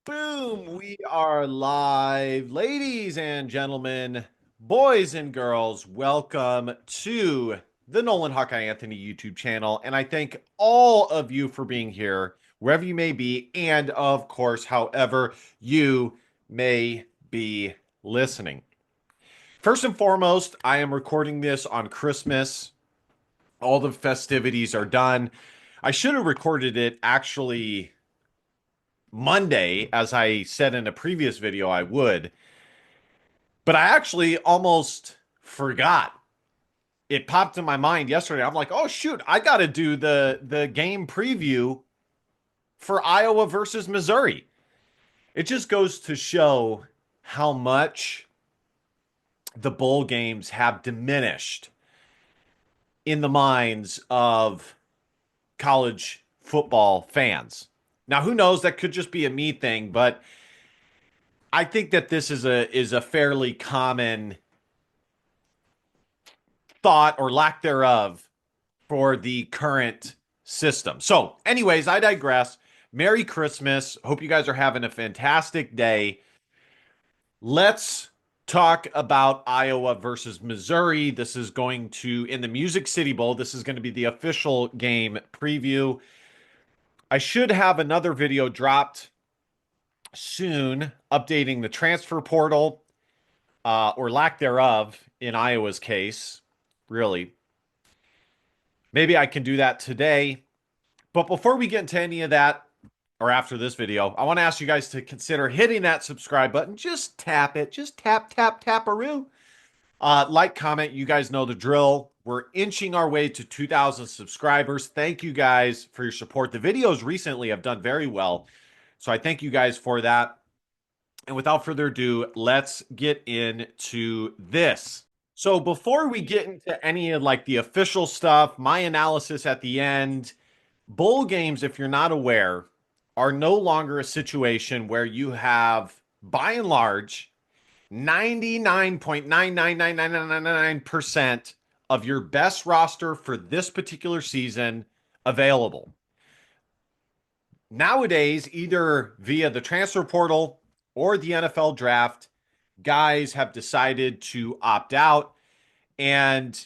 Boom, we are live. Ladies and gentlemen, boys and girls, welcome to the Nolan Hawkeye Anthony YouTube channel. And I thank all of you for being here, wherever you may be, and of course, however you may be listening. First and foremost, I am recording this on Christmas. All the festivities are done. I should have recorded it actually Monday, as I said in a previous video I would, but I actually almost forgot. It popped in my mind yesterday. I'm like, oh shoot, I got to do the game preview for Iowa versus Missouri. It just goes to show how much the bowl games have diminished in the minds of college football fans. Now, who knows? That could just be a me thing, but I think that this is a fairly common thought or lack thereof for the current system. So, anyways, I digress. Merry Christmas. Hope you guys are having a fantastic day. Let's talk about Iowa versus Missouri. This is going to, in the Music City Bowl, this is going to be the official game preview. I should have another video dropped soon updating the transfer portal or lack thereof in Iowa's case, really. Maybe I can do that today. But before we get into any of that, or after this video, I want to ask you guys to consider hitting that subscribe button. Just tap it. Just tap, tap, tap-a-roo. Like, comment. You guys know the drill. We're inching our way to 2,000 subscribers. Thank you guys for your support. The videos recently have done very well. So I thank you guys for that. And without further ado, let's get into this. So before we get into any of like the official stuff, my analysis at the end, bowl games, if you're not aware, are no longer a situation where you have, by and large, 99.99999% of your best roster for this particular season available. Nowadays, either via the transfer portal or the NFL draft, guys have decided to opt out. And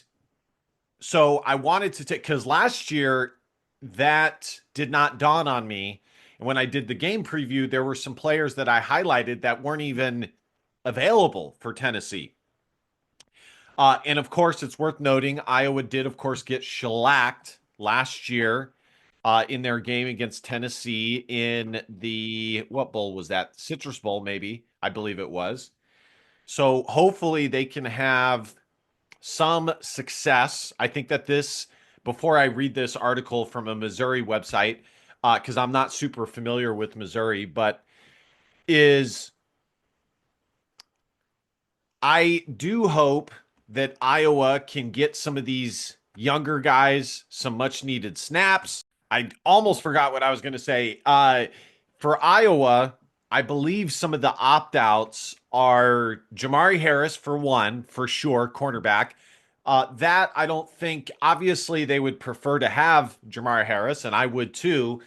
so I wanted to take, because last year that did not dawn on me. And when I did the game preview, there were some players that I highlighted that weren't even available for Tennessee. And of course, it's worth noting, Iowa did, of course, get shellacked last year in their game against Tennessee in the, what bowl was that? Citrus Bowl, maybe, I believe it was. So hopefully they can have some success. I think that this, before I read this article from a Missouri website, because I'm not super familiar with Missouri, but I do hope that Iowa can get some of these younger guys some much needed snaps. I almost forgot what I was going to say. For Iowa, I believe some of the opt-outs are Jamari Harris, for one, for sure, cornerback. That I don't think, obviously, they would prefer to have Jamari Harris, and I would too.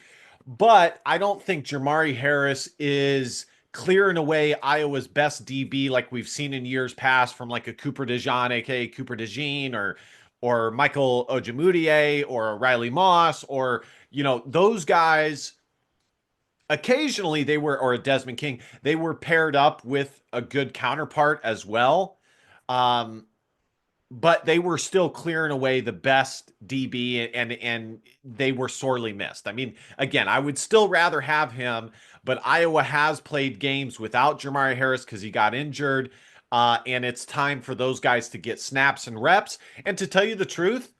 But I don't think Jamari Harris is clearing away Iowa's best DB like we've seen in years past from like a Cooper DeJean, aka Cooper DeJean, or Michael Ojemudia, or Riley Moss, or those guys. Occasionally they were, or a Desmond King, they were paired up with a good counterpart as well. But they were still clearing away the best DB, and they were sorely missed. I mean, again, I would still rather have him, but Iowa has played games without Jamari Harris because he got injured, and it's time for those guys to get snaps and reps. And to tell you the truth,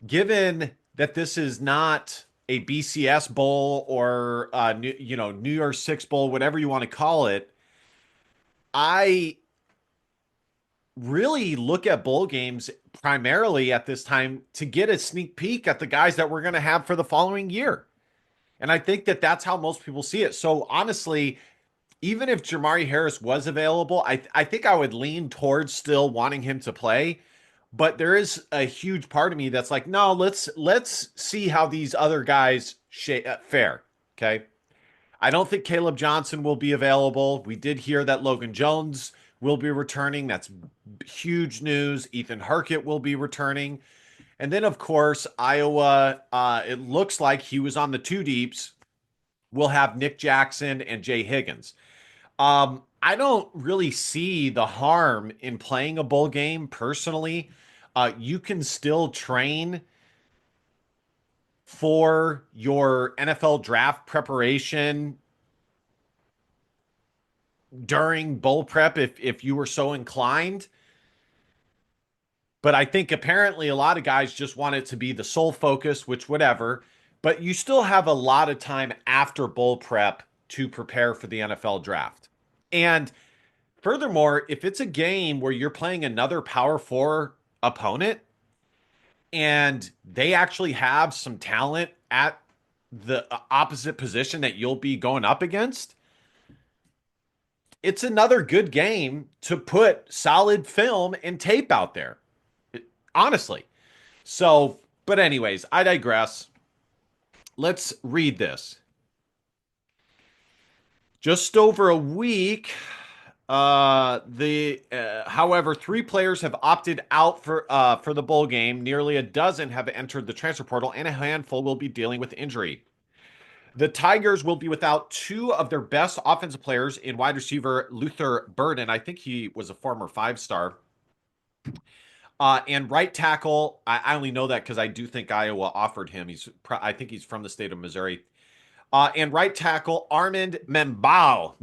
given that this is not a BCS Bowl or New Year's Six Bowl, whatever you want to call it, I really look at bowl games primarily at this time to get a sneak peek at the guys that we're going to have for the following year. And I think that that's how most people see it. So honestly, even if Jamari Harris was available, I think I would lean towards still wanting him to play. But there is a huge part of me that's like, no, let's see how these other guys fare. Okay. I don't think Caleb Johnson will be available. We did hear that Logan Jones will be returning. That's huge news. Ethan Harkett will be returning. And then, of course, Iowa, it looks like he was on the two deeps. We'll have Nick Jackson and Jay Higgins. I don't really see the harm in playing a bowl game personally. You can still train for your NFL draft preparation during bowl prep if you were so inclined. But I think apparently a lot of guys just want it to be the sole focus, which whatever. But you still have a lot of time after bowl prep to prepare for the NFL draft. And furthermore, if it's a game where you're playing another Power Four opponent and they actually have some talent at the opposite position that you'll be going up against, it's another good game to put solid film and tape out there, honestly. So, but anyways, I digress. Let's read this. Just over a week, however, three players have opted out for the bowl game. Nearly a dozen have entered the transfer portal, and a handful will be dealing with injury. The Tigers will be without two of their best offensive players in wide receiver Luther Burden. I think he was a former five-star. And right tackle, I only know that because I do think Iowa offered him. I think he's from the state of Missouri. And right tackle Armand Mambo,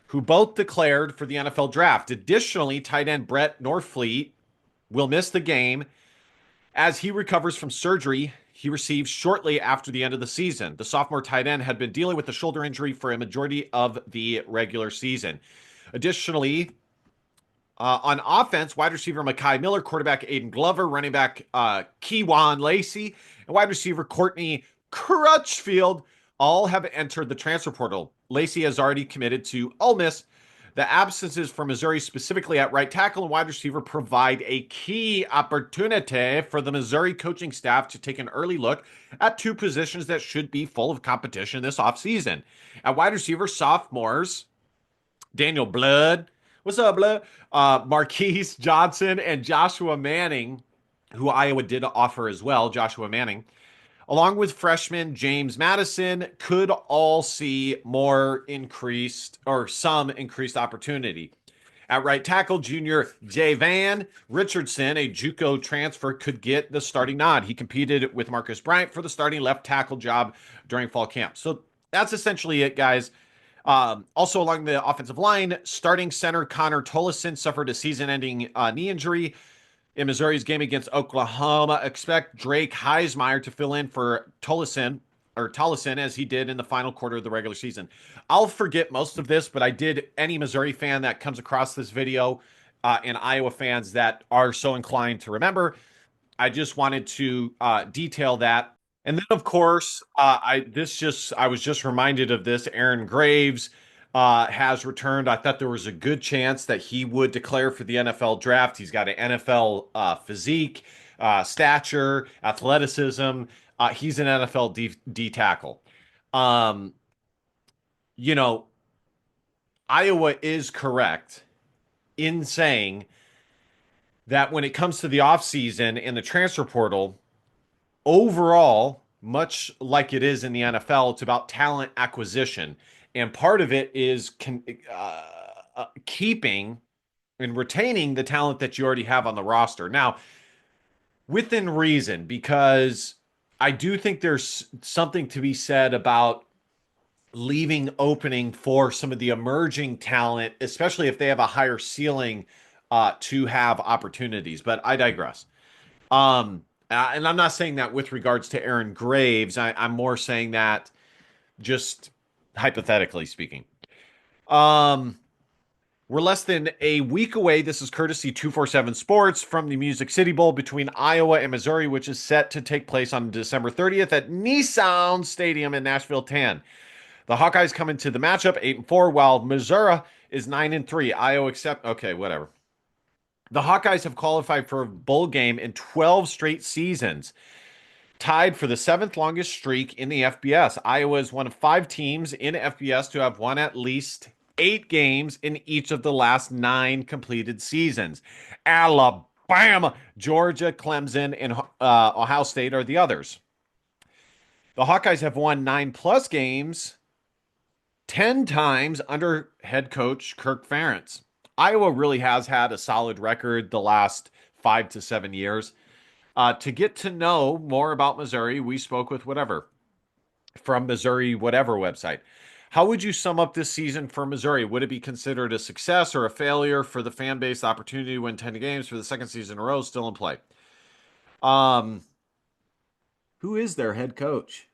who both declared for the NFL draft. Additionally, tight end Brett Norfleet will miss the game as he recovers from surgery he received shortly after the end of the season. The sophomore tight end had been dealing with a shoulder injury for a majority of the regular season. Additionally, on offense, wide receiver Mekhi Miller, quarterback Aiden Glover, running back Keywan Lacey, and wide receiver Courtney Crutchfield all have entered the transfer portal. Lacey has already committed to Ole Miss. The absences for Missouri, specifically at right tackle and wide receiver, provide a key opportunity for the Missouri coaching staff to take an early look at two positions that should be full of competition this offseason. At wide receiver, sophomores Daniel Blood, what's up, Blood? Marquise Johnson and Joshua Manning, who Iowa did offer as well, Joshua Manning, along with freshman James Madison, could all see some increased opportunity. At right tackle, junior Javan Richardson, a JUCO transfer, could get the starting nod. He competed with Marcus Bryant for the starting left tackle job during fall camp. So that's essentially it, guys. Also along the offensive line, starting center Connor Tolleson suffered a season-ending knee injury in Missouri's game against Oklahoma. Expect Drake Heismeyer to fill in for Tolleson as he did in the final quarter of the regular season. I'll forget most of this, but I did. Any Missouri fan that comes across this video and Iowa fans that are so inclined to remember, I just wanted to detail that. And then, of course, I was just reminded of this. Aaron Graves has returned. I thought there was a good chance that he would declare for the NFL draft. He's got an NFL physique, stature, athleticism. He's an NFL D tackle. You know, Iowa is correct in saying that when it comes to the offseason and the transfer portal, overall, much like it is in the NFL, it's about talent acquisition. And part of it is keeping and retaining the talent that you already have on the roster. Now, within reason, because I do think there's something to be said about leaving opening for some of the emerging talent, especially if they have a higher ceiling to have opportunities. But I digress. And I'm not saying that with regards to Aaron Graves. I'm more saying that just hypothetically speaking. We're less than a week away. This is courtesy 247 Sports from the Music City Bowl between Iowa and Missouri, which is set to take place on December 30th at Nissan Stadium in Nashville, 10. The Hawkeyes come into the matchup 8-4, while Missouri is 9-3. Iowa okay, whatever. The Hawkeyes have qualified for a bowl game in 12 straight seasons. tied for the seventh longest streak in the FBS. Iowa is one of 5 teams in FBS to have won at least 8 games in each of the last 9 completed seasons. Alabama, Georgia, Clemson, and Ohio State are the others. The Hawkeyes have won 9+ games 10 times under head coach Kirk Ferentz. Iowa really has had a solid record the last 5 to 7 years. To get to know more about Missouri, we spoke with whatever from Missouri whatever website. How would you sum up this season for Missouri? Would it be considered a success or a failure for the fan base? The opportunity to win 10 games for the second season in a row still in play. Um, who is their head coach?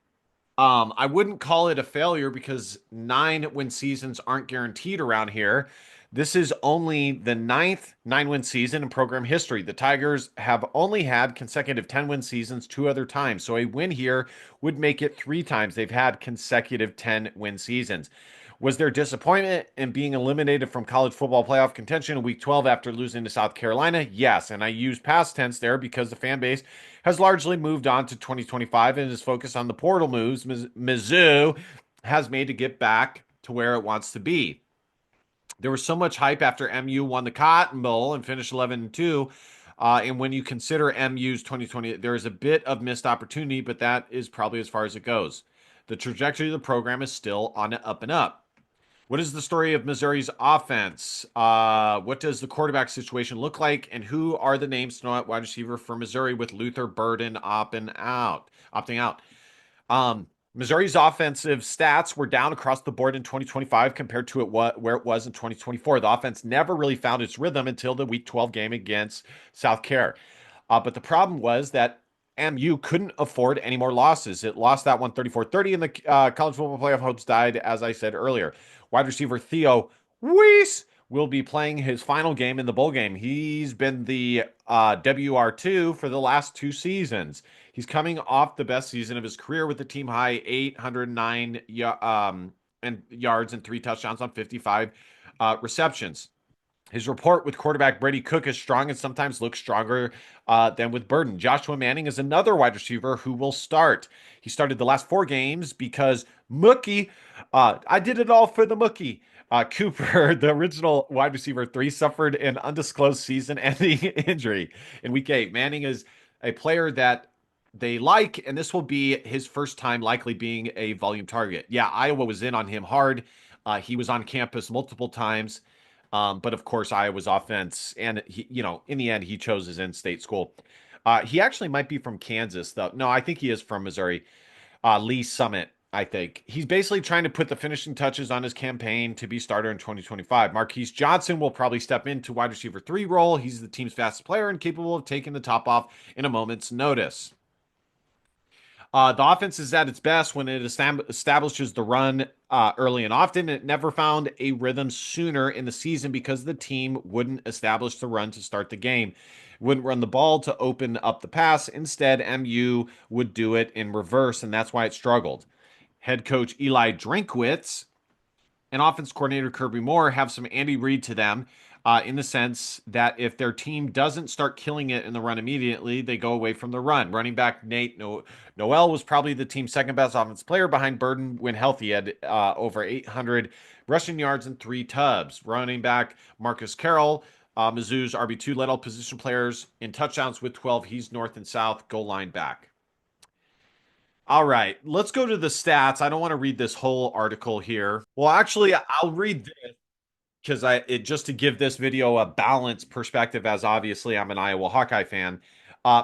I wouldn't call it a failure because 9 win seasons aren't guaranteed around here. This is only the ninth 9 win season in program history. The Tigers have only had consecutive 10 win seasons 2 other times. So a win here would make it 3 times they've had consecutive 10 win seasons. Was there disappointment in being eliminated from college football playoff contention in week 12 after losing to South Carolina? Yes. And I use past tense there because the fan base has largely moved on to 2025 and is focused on the portal moves Mizzou has made to get back to where it wants to be. There was so much hype after MU won the Cotton Bowl and finished 11-2. And when you consider MU's 2020, there is a bit of missed opportunity, but that is probably as far as it goes. The trajectory of the program is still on the up and up. What is the story of Missouri's offense? What does the quarterback situation look like? And who are the names to know at wide receiver for Missouri with Luther Burden opting out? Missouri's offensive stats were down across the board in 2025 compared to where it was in 2024. The offense never really found its rhythm until the Week 12 game against South Carolina. But the problem was that MU couldn't afford any more losses. It lost that one 34-30, and the college football playoff hopes died, as I said earlier. Wide receiver Theo Weiss will be playing his final game in the bowl game. He's been the WR2 for the last 2 seasons. He's coming off the best season of his career with the team high 809 yards and 3 touchdowns on 55 receptions. His report with quarterback Brady Cook is strong and sometimes looks stronger than with Burden. Joshua Manning is another wide receiver who will start. He started the last 4 games because Mookie, I did it all for the Mookie. Cooper, the original wide receiver 3, suffered an undisclosed season-ending injury in Week 8. Manning is a player that they like, and this will be his first time likely being a volume target. Yeah, Iowa was in on him hard. He was on campus multiple times. But of course, Iowa's offense, and he, in the end, he chose his in-state school. He actually might be from Kansas, though. No, I think he is from Missouri. Lee Summit, I think. He's basically trying to put the finishing touches on his campaign to be starter in 2025. Marquise Johnson will probably step into wide receiver 3 role. He's the team's fastest player and capable of taking the top off in a moment's notice. The offense is at its best when it establishes the run early and often. It never found a rhythm sooner in the season because the team wouldn't establish the run to start the game, wouldn't run the ball to open up the pass. Instead, MU would do it in reverse, and that's why it struggled. Head coach Eli Drinkwitz and offense coordinator Kirby Moore have some Andy Reid to them in the sense that if their team doesn't start killing it in the run immediately, they go away from the run. Running back Nate Noel was probably the team's second best offense player behind Burden when healthy. He had over 800 rushing yards and 3 tubs. Running back Marcus Carroll, Mizzou's RB2, led all position players in touchdowns with 12. He's north and south goal line back. All right, let's go to the stats. I don't want to read this whole article here. Well, actually, I'll read this because just to give this video a balanced perspective, as obviously I'm an Iowa Hawkeye fan.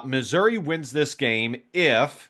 Missouri wins this game if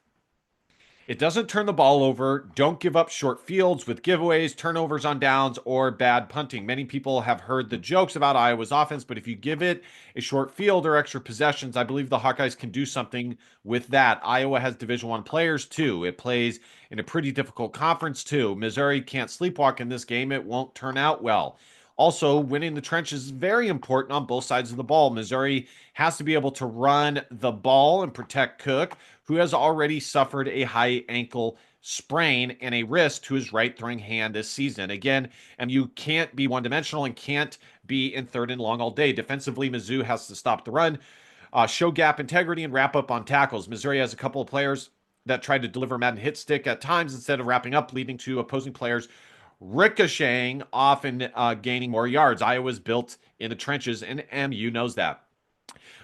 it doesn't turn the ball over, don't give up short fields with giveaways, turnovers on downs, or bad punting. Many people have heard the jokes about Iowa's offense, but if you give it a short field or extra possessions, I believe the Hawkeyes can do something with that. Iowa has Division I players too. It plays in a pretty difficult conference too. Missouri can't sleepwalk in this game. It won't turn out well. Also, winning the trenches is very important on both sides of the ball. Missouri has to be able to run the ball and protect Cook, who has already suffered a high ankle sprain and a wrist to his right throwing hand this season. Again, MU can't be one-dimensional and can't be in third and long all day. Defensively, Mizzou has to stop the run, show gap integrity, and wrap up on tackles. Missouri has a couple of players that tried to deliver Madden hit stick at times instead of wrapping up, leading to opposing players ricocheting off and gaining more yards. Iowa's built in the trenches, and MU knows that.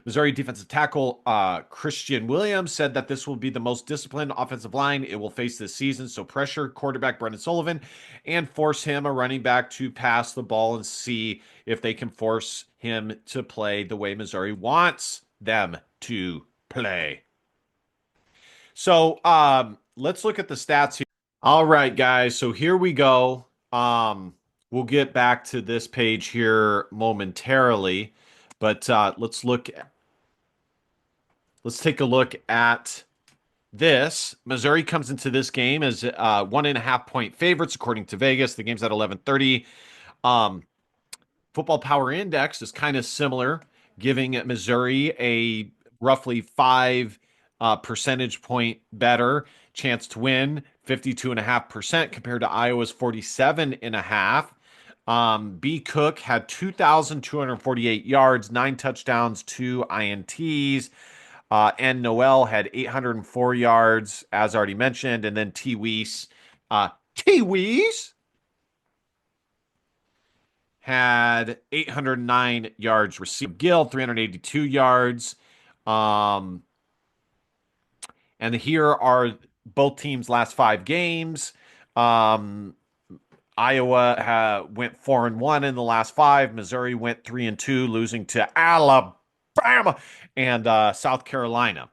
Missouri defensive tackle Christian Williams said that this will be the most disciplined offensive line it will face this season. So pressure quarterback Brendan Sullivan and force him, a running back, to pass the ball and see if they can force him to play the way Missouri wants them to play. So let's look at the stats here. All right, guys. So here we go. We'll get back to this page here momentarily, but let's take a look at this. Missouri comes into this game as 1.5 point favorites according to Vegas. The game's at 11:30. Football Power Index is kind of similar, giving Missouri a roughly 5 percentage point better chance to win, 52.5% compared to Iowa's 47.5. B. Cook had 2,248 yards, 9 touchdowns, 2 INTs. And Noel had 804 yards, as already mentioned. And then T. Weiss had 809 yards received. Gill, 382 yards. And here are both teams' last 5 games. Iowa went 4-1 in the last 5. Missouri went 3-2, losing to Alabama and South Carolina.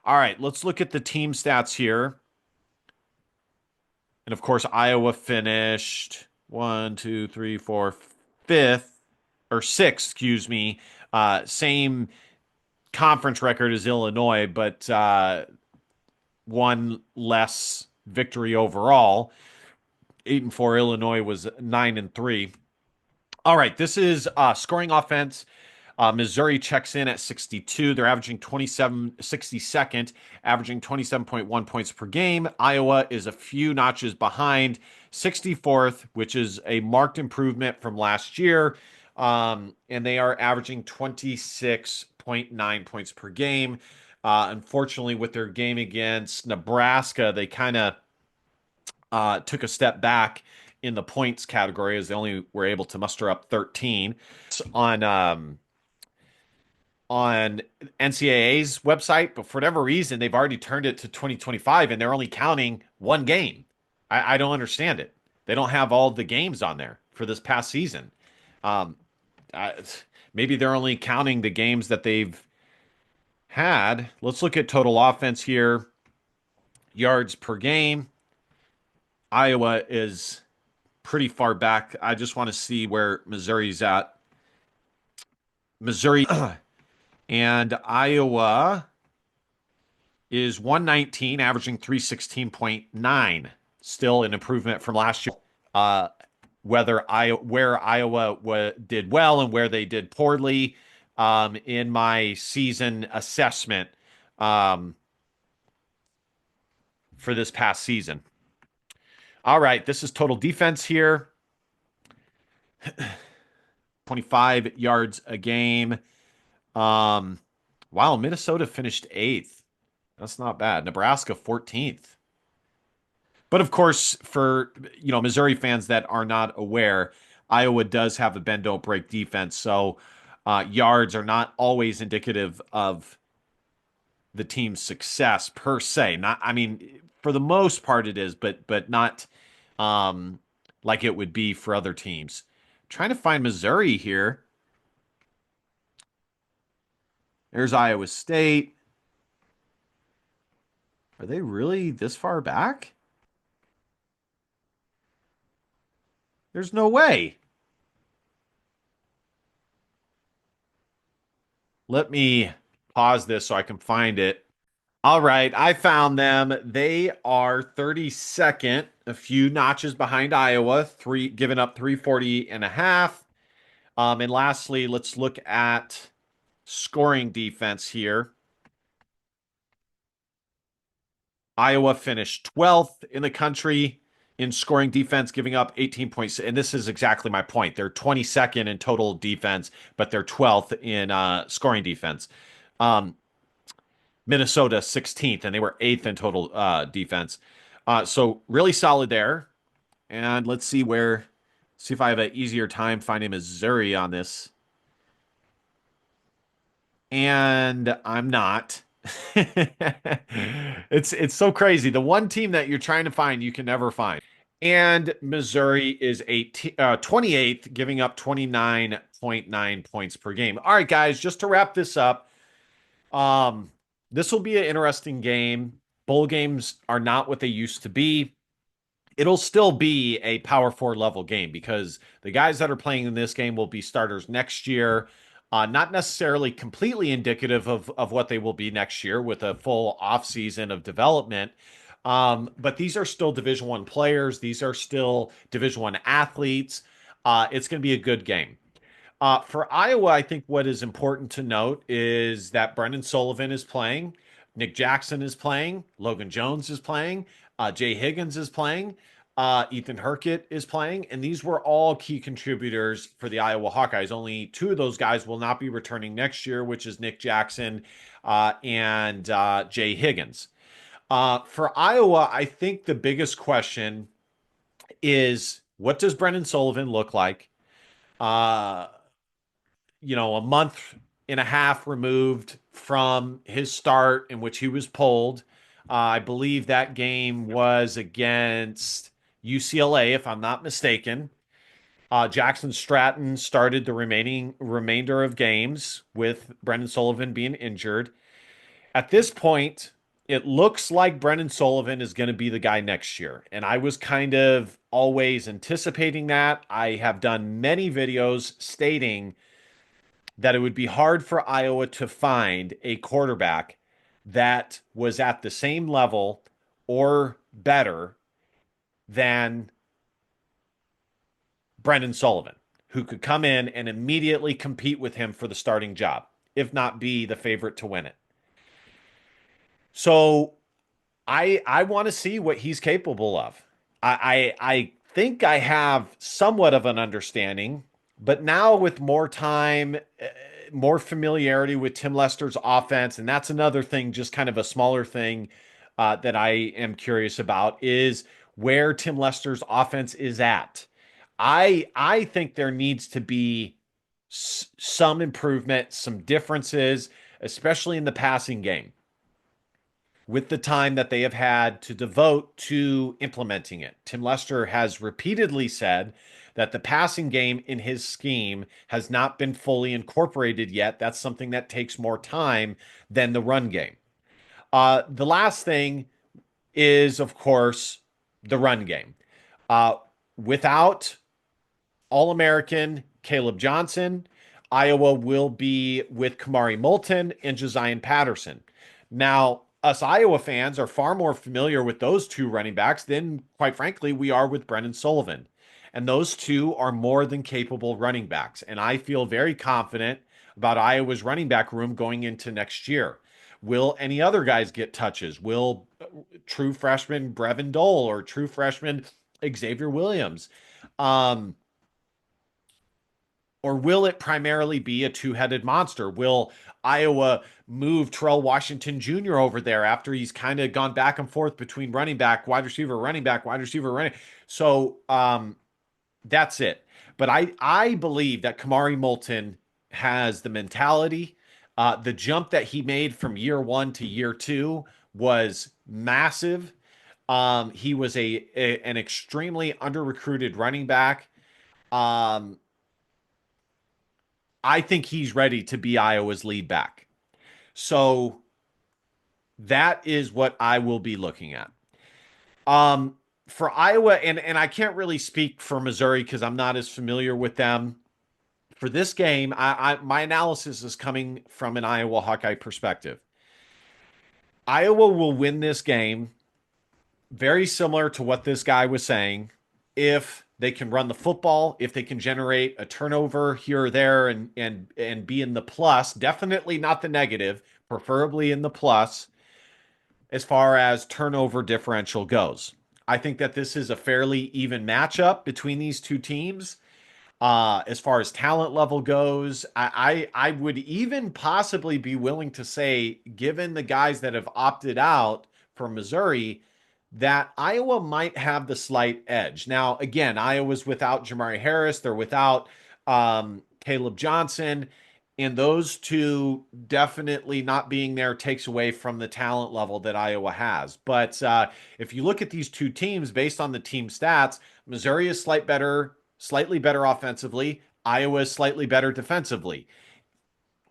All right, let's look at the team stats here. And of course, Iowa finished 1, 2, 3, 4, 5th or 6th, excuse me. Same conference record as Illinois, but one less victory overall. 8-4. Illinois was 9-3. All right, this is scoring offense. Missouri checks in at 62. They're averaging 62nd, averaging 27.1 points per game. Iowa is a few notches behind, 64th, which is a marked improvement from last year. And they are averaging 26.9 points per game. Unfortunately, with their game against Nebraska, they kind of took a step back in the points category as they only were able to muster up 13. On NCAA's website, but for whatever reason, they've already turned it to 2025 and they're only counting one game. I don't understand it. They don't have all the games on there for this past season. Maybe they're only counting the games that they've had. Let's look at total offense here. Yards per game. Iowa is pretty far back. I just want to see where Missouri's at. Missouri and Iowa is 119, averaging 316.9. Still an improvement from last year. Where Iowa did well and where they did poorly in my season assessment for this past season. All right, this is total defense here. 25 yards a game. Wow, Minnesota finished 8th. That's not bad. Nebraska 14th. But of course, for Missouri fans that are not aware, Iowa does have a bend don't break defense. So yards are not always indicative of the team's success per se. For the most part it is, but not like it would be for other teams. Trying to find Missouri here. There's Iowa State. Are they really this far back? There's no way. Let me pause this so I can find it. All right, I found them. They are 32nd, a few notches behind Iowa, giving up 340.5. And lastly, let's look at scoring defense here. Iowa finished 12th in the country in scoring defense, giving up 18 points. And this is exactly my point. They're 22nd in total defense, but they're 12th in scoring defense. Minnesota 16th, and they were eighth in total defense. So really solid there. And let's see if I have an easier time finding Missouri on this. And I'm not. It's so crazy. The one team that you're trying to find, you can never find. And Missouri is 28th, giving up 29.9 points per game. All right, guys, just to wrap this up, um, this will be an interesting game. Bowl games are not what they used to be. It'll still be a Power Four level game because the guys that are playing in this game will be starters next year. Not necessarily completely indicative of what they will be next year with a full offseason of development. But these are still Division One players. These are still Division One athletes. It's going to be a good game. For Iowa, I think what is important to note is that Brendan Sullivan is playing, Nick Jackson is playing, Logan Jones is playing, Jay Higgins is playing, Ethan Herkett is playing, and these were all key contributors for the Iowa Hawkeyes. Only two of those guys will not be returning next year, which is Nick Jackson and Jay Higgins. For Iowa, I think the biggest question is what does Brendan Sullivan look like? Uh, a month and a half removed from his start in which he was pulled. I believe that game was against UCLA, if I'm not mistaken. Jackson Stratton started the remainder of games with Brendan Sullivan being injured. At this point, it looks like Brendan Sullivan is going to be the guy next year. And I was kind of always anticipating that. I have done many videos stating that it would be hard for Iowa to find a quarterback that was at the same level or better than Brendan Sullivan, who could come in and immediately compete with him for the starting job, if not be the favorite to win it. So I want to see what he's capable of. I think I have somewhat of an understanding, but now with more time, more familiarity with Tim Lester's offense, and that's another thing, just kind of a smaller thing that I am curious about is where Tim Lester's offense is at. I think there needs to be some improvement, some differences, especially in the passing game with the time that they have had to devote to implementing it. Tim Lester has repeatedly said that the passing game in his scheme has not been fully incorporated yet. That's something that takes more time than the run game. The last thing is, of course, the run game. Uh, Without All American Caleb Johnson, Iowa will be with Kamari Moulton and Josiah Patterson. Now, us Iowa fans are far more familiar with those two running backs than, quite frankly, we are with Brendan Sullivan. And those two are more than capable running backs. And I feel very confident about Iowa's running back room going into next year. Will any other guys get touches? Will true freshman Brevin Dole or true freshman Xavier Williams? Um, or will it primarily be a two-headed monster? Will Iowa move Terrell Washington Jr. over there after he's kind of gone back and forth between running back, wide receiver, running back, wide receiver, running? So that's it. But I believe that Kamari Moulton has the mentality. The jump that he made from year one to year two was massive. He was an extremely under recruited running back. Um, I think he's ready to be Iowa's lead back. So that is what I will be looking at. For Iowa, and I can't really speak for Missouri because I'm not as familiar with them. For this game, my analysis is coming from an Iowa Hawkeye perspective. Iowa will win this game very similar to what this guy was saying if they can run the football, if they can generate a turnover here or there and be in the plus, definitely not the negative, preferably in the plus as far as turnover differential goes. I think that this is a fairly even matchup between these two teams. As far as talent level goes, I would even possibly be willing to say, given the guys that have opted out for Missouri, that Iowa might have the slight edge. Now, again, Iowa's without Jamari Harris, they're without Caleb Johnson, and those two definitely not being there takes away from the talent level that Iowa has. But if you look at these two teams based on the team stats, Missouri is slightly better offensively. Iowa is slightly better defensively.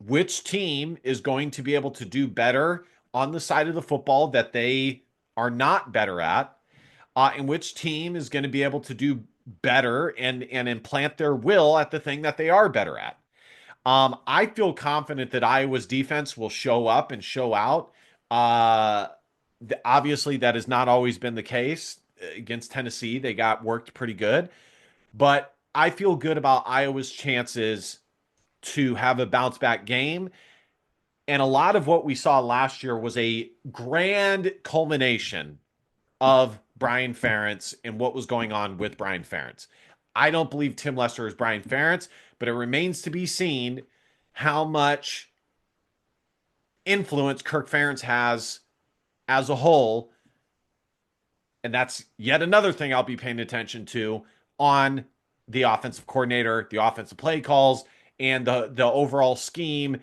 Which team is going to be able to do better on the side of the football that they are not better at? And which team is going to be able to do better and implant their will at the thing that they are better at? I feel confident that Iowa's defense will show up and show out. Uh, Obviously, that has not always been the case against Tennessee. They got worked pretty good, but I feel good about Iowa's chances to have a bounce back game. And a lot of what we saw last year was a grand culmination of Brian Ferentz and what was going on with Brian Ferentz. I don't believe Tim Lester is Brian Ferentz, but it remains to be seen how much influence Kirk Ferentz has as a whole. And that's yet another thing I'll be paying attention to on the offensive coordinator, the offensive play calls, and the overall scheme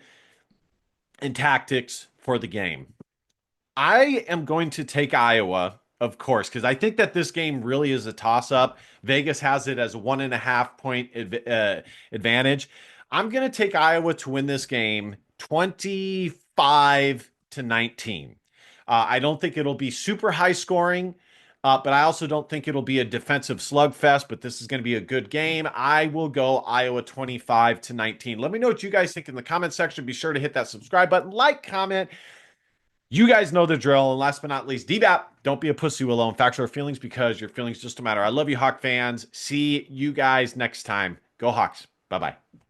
and tactics for the game. I am going to take Iowa, of course, because I think that this game really is a toss up. Vegas has it as a 1.5 point advantage. I'm going to take Iowa to win this game 25-19. I don't think it'll be super high scoring, but I also don't think it'll be a defensive slugfest, but this is going to be a good game. I will go Iowa 25-19. Let me know what you guys think in the comment section. Be sure to hit that subscribe button, like, comment. You guys know the drill. And last but not least, DBAP, don't be a pussy alone. Facts are feelings because your feelings just don't matter. I love you, Hawk fans. See you guys next time. Go Hawks. Bye-bye.